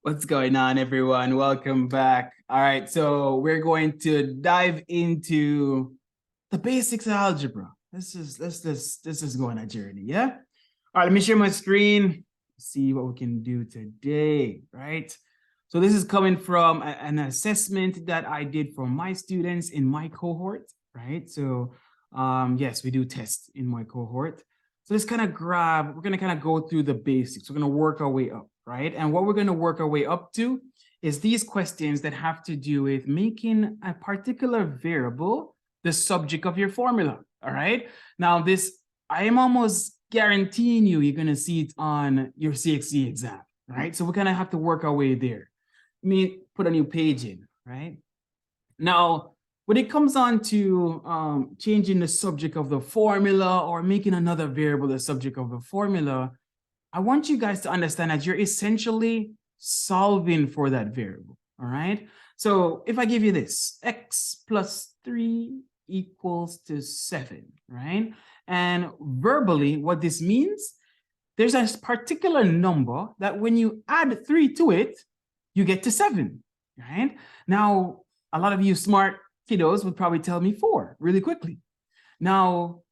What's going on, everyone? Welcome back. All right, so we're going to dive into the basics of algebra. This is going on a journey, yeah? All right, let me share my screen. See what we can do today, right? So this is coming from an assessment that I did for my students in my cohort, right? So yes, we do tests in my cohort. So let's kind of we're going to kind of go through the basics. We're going to work our way up, right? And what we're going to work our way up to is these questions that have to do with making a particular variable the subject of your formula, all right? Now this, I am almost guaranteeing you're going to see it on your CXC exam, right? So we're going to have to work our way there. Let me put a new page in, right? Now, when it comes on to changing the subject of the formula or making another variable the subject of the formula, I want you guys to understand that you're essentially solving for that variable, all right? So if I give you this, x plus 3 equals to 7, right? And verbally, what this means, there's a particular number that when you add 3 to it, you get to 7, right? Now, a lot of you smart kiddos would probably tell me 4 really quickly. Now,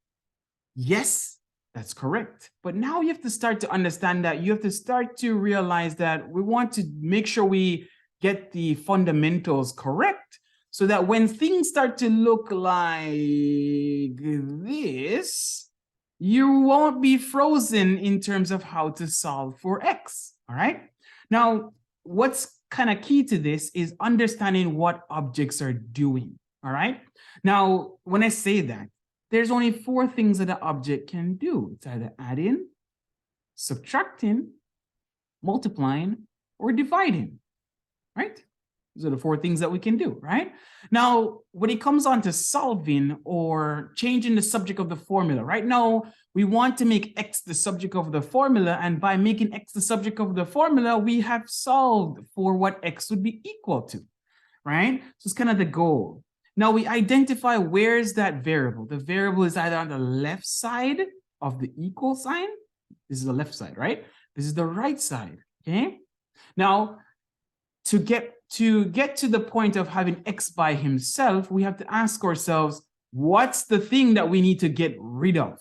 yes, that's correct. But now you have to start to understand that you have to start to realize that we want to make sure we get the fundamentals correct so that when things start to look like this, you won't be frozen in terms of how to solve for x, all right? Now, what's kind of key to this is understanding what objects are doing, all right? Now, when I say that, there's only 4 things that an object can do. It's either adding, subtracting, multiplying, or dividing, right? Those are the 4 things that we can do, right? Now, when it comes on to solving or changing the subject of the formula, right now, we want to make x the subject of the formula, and by making x the subject of the formula, we have solved for what x would be equal to, right? So it's kind of the goal. Now we identify where's that variable. The variable is either on the left side of the equal sign. This is the left side, right? This is the right side, okay? Now, to get to the point of having x by himself, we have to ask ourselves, what's the thing that we need to get rid of?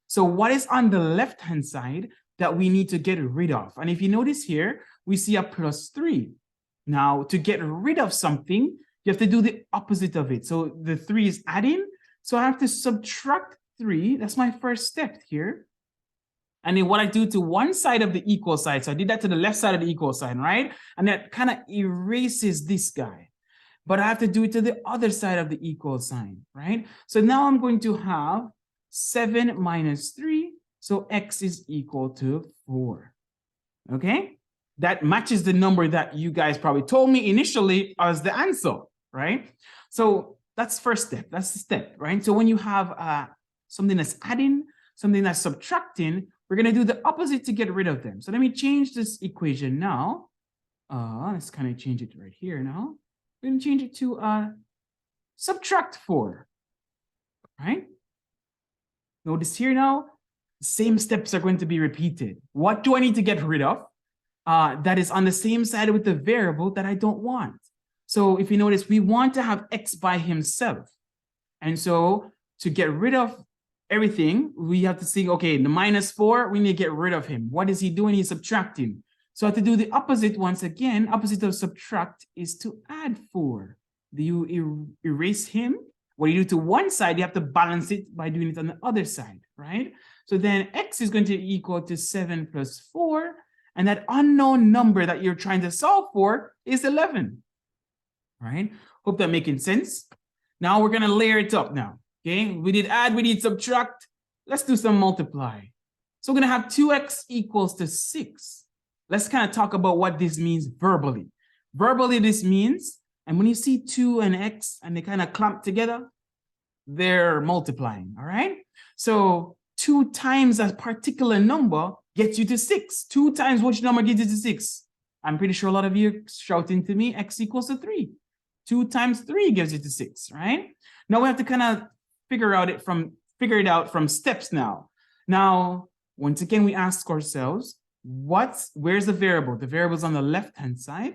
So what is on the left-hand side that we need to get rid of? And if you notice here, we see a +3. Now, to get rid of something, you have to do the opposite of it. So the 3 is adding. So I have to subtract 3. That's my first step here. And then what I do to one side of the equal side, so I did that to the left side of the equal sign, right? And that kind of erases this guy. But I have to do it to the other side of the equal sign, right? So now I'm going to have 7 minus 3. So x is equal to 4. Okay? That matches the number that you guys probably told me initially as the answer, right? So that's first step. That's the step, right? So when you have something that's adding, something that's subtracting, we're going to do the opposite to get rid of them. So let me change this equation now. Let's kind of change it right here now. We're going to change it to subtract 4, right? Notice here now, the same steps are going to be repeated. What do I need to get rid of? That is on the same side with the variable that I don't want. So if you notice, we want to have x by himself. And so to get rid of everything, we have to see, okay, the -4, we need to get rid of him. What is he doing? He's subtracting. So I have to do the opposite once again. Opposite of subtract is to add 4. Do you erase him? What you do to one side, you have to balance it by doing it on the other side, right? So then x is going to equal to 7 plus 4. And that unknown number that you're trying to solve for is 11, right? Hope that making sense. Now we're going to layer it up now, okay? We did add, we did subtract. Let's do some multiply. So we're going to have 2x equals to 6. Let's kind of talk about what this means verbally. Verbally, this means, and when you see 2 and x and they kind of clamp together, they're multiplying, all right? So 2 times a particular number gets you to 6. 2 times which number gets you to 6? I'm pretty sure a lot of you are shouting to me, x equals to 3. 2 times 3 gives you to 6, right? Now we have to kind of figure it out from steps now. Now, once again, we ask ourselves, where's the variable? The variable's on the left-hand side.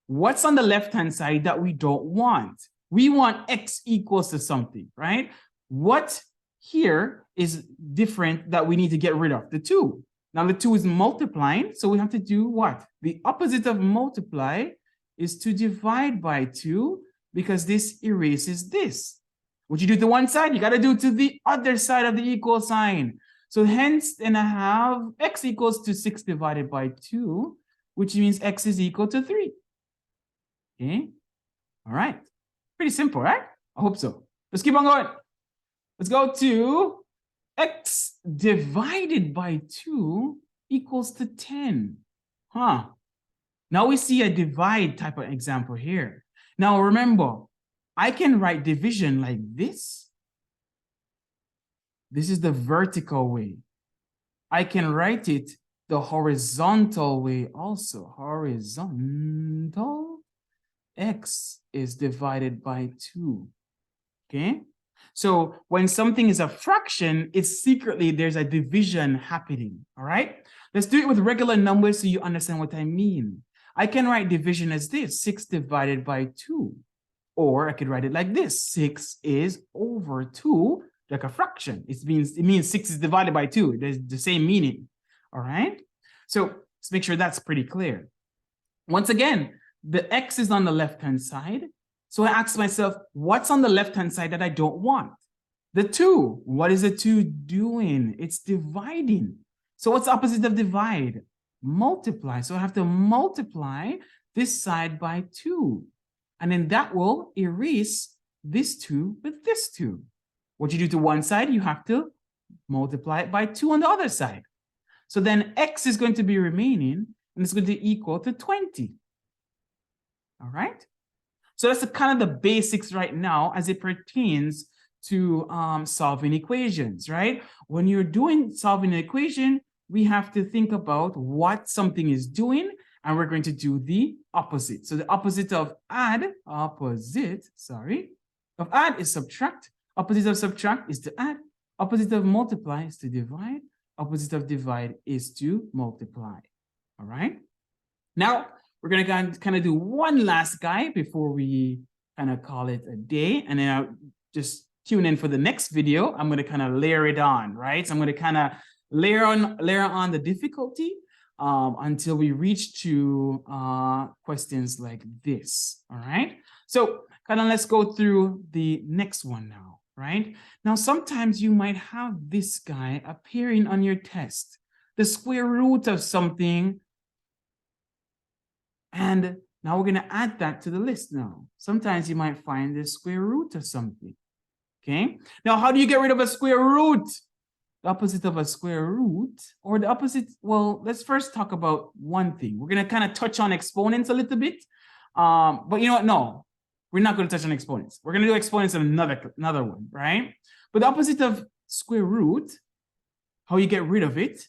What's on the left-hand side that we don't want? We want x equals to something, right? What here is different that we need to get rid of? The 2. Now the 2 is multiplying, so we have to do what? The opposite of multiply is to divide by 2, because this erases this. What you do to one side, you got to do to the other side of the equal sign. So hence, then I have x equals to 6 divided by 2, which means x is equal to 3. Okay, all right. Pretty simple, right? I hope so. Let's keep on going. Let's go to x divided by 2 equals to 10. Now we see a divide type of example here. Now remember, I can write division like this. This is the vertical way. I can write it the horizontal way also. Horizontal. X is divided by 2. Okay? So when something is a fraction, it's secretly there's a division happening. All right? Let's do it with regular numbers so you understand what I mean. I can write division as this, 6 divided by 2. Or I could write it like this, 6 is over 2, like a fraction. It means 6 is divided by 2. There's the same meaning. All right? So let's make sure that's pretty clear. Once again, the x is on the left-hand side. So I ask myself, what's on the left-hand side that I don't want? The 2. What is the 2 doing? It's dividing. So what's the opposite of divide? Multiply. So I have to multiply this side by 2. And then that will erase this 2 with this 2. What you do to one side, you have to multiply it by 2 on the other side. So then x is going to be remaining, and it's going to equal to 20. All right? So that's kind of the basics right now as it pertains to solving equations, right? When you're doing solving an equation, we have to think about what something is doing, and we're going to do the opposite. So the opposite of add is subtract. Opposite of subtract is to add. Opposite of multiply is to divide. Opposite of divide is to multiply. All right? Now, we're going to kind of do one last guy before we kind of call it a day. And then I'll just tune in for the next video. I'm going to kind of layer it on, right? So I'm going to kind of layer on the difficulty until we reach to questions like this. All right? So kind of let's go through the next one now, right? Now, sometimes you might have this guy appearing on your test, the square root of something. And now we're going to add that to the list now. Sometimes you might find the square root of something. Okay. Now, how do you get rid of a square root? The opposite of a square root, or the opposite, well, let's first talk about one thing. We're going to kind of touch on exponents a little bit. But you know what? No, we're not going to touch on exponents. We're going to do exponents in another one, right? But the opposite of square root, how you get rid of it,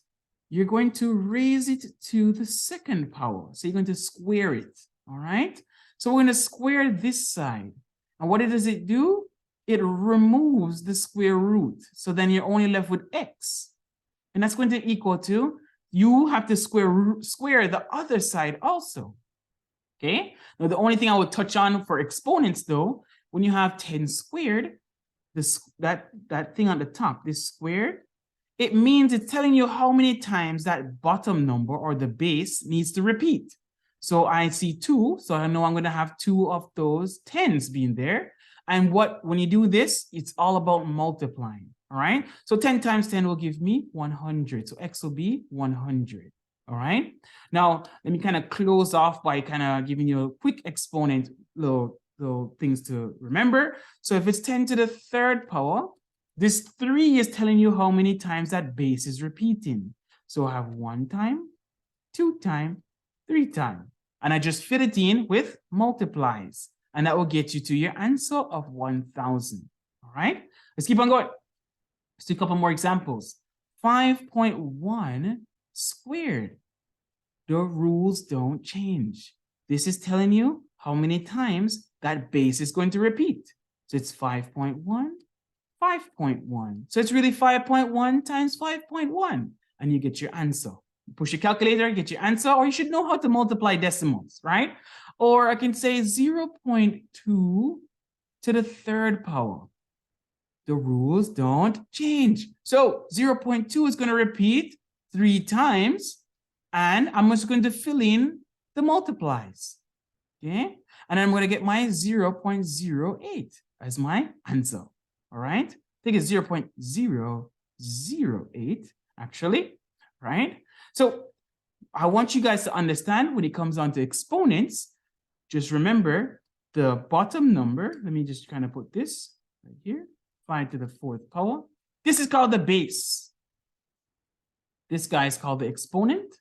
you're going to raise it to the second power. So you're going to square it, all right? So we're going to square this side. And what does it do? It removes the square root. So then you're only left with x. And that's going to equal to, you have to square the other side also. Okay? Now the only thing I would touch on for exponents though, when you have 10 squared, that thing on the top, this squared, it means it's telling you how many times that bottom number or the base needs to repeat. So I see 2, so I know I'm going to have 2 of those 10s being there. And when you do this, it's all about multiplying, all right? So 10 times 10 will give me 100. So x will be 100, all right? Now, let me kind of close off by kind of giving you a quick exponent, little things to remember. So if it's 10 to the third power, this 3 is telling you how many times that base is repeating. So I have 1 time, 2 time, 3 time. And I just fit it in with multiplies. And that will get you to your answer of 1,000. All right? Let's keep on going. Let's do a couple more examples. 5.1 squared. The rules don't change. This is telling you how many times that base is going to repeat. So it's 5.1. 5.1. So it's really 5.1 times 5.1. And you get your answer, push your calculator, get your answer, or you should know how to multiply decimals, right? Or I can say 0.2 to the third power. The rules don't change. So 0.2 is going to repeat 3 times, and I'm just going to fill in the multiplies. Okay, and I'm going to get my 0.08 as my answer. All right, I think it's 0.008 actually, right? So I want you guys to understand when it comes down to exponents, just remember the bottom number. Let me just kind of put this right here, 5 to the 4th power. This is called the base. This guy is called the exponent.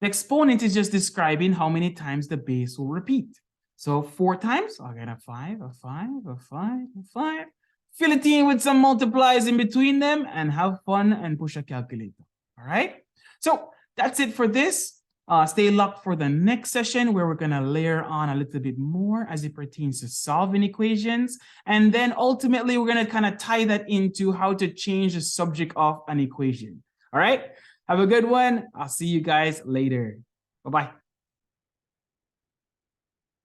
The exponent is just describing how many times the base will repeat. So 4 times, I'll get a 5, a 5, a 5, a 5. Fill it in with some multiplies in between them and have fun and push a calculator. All right? So that's it for this. Stay locked for the next session where we're going to layer on a little bit more as it pertains to solving equations. And then ultimately, we're going to kind of tie that into how to change the subject of an equation. All right? Have a good one. I'll see you guys later. Bye-bye.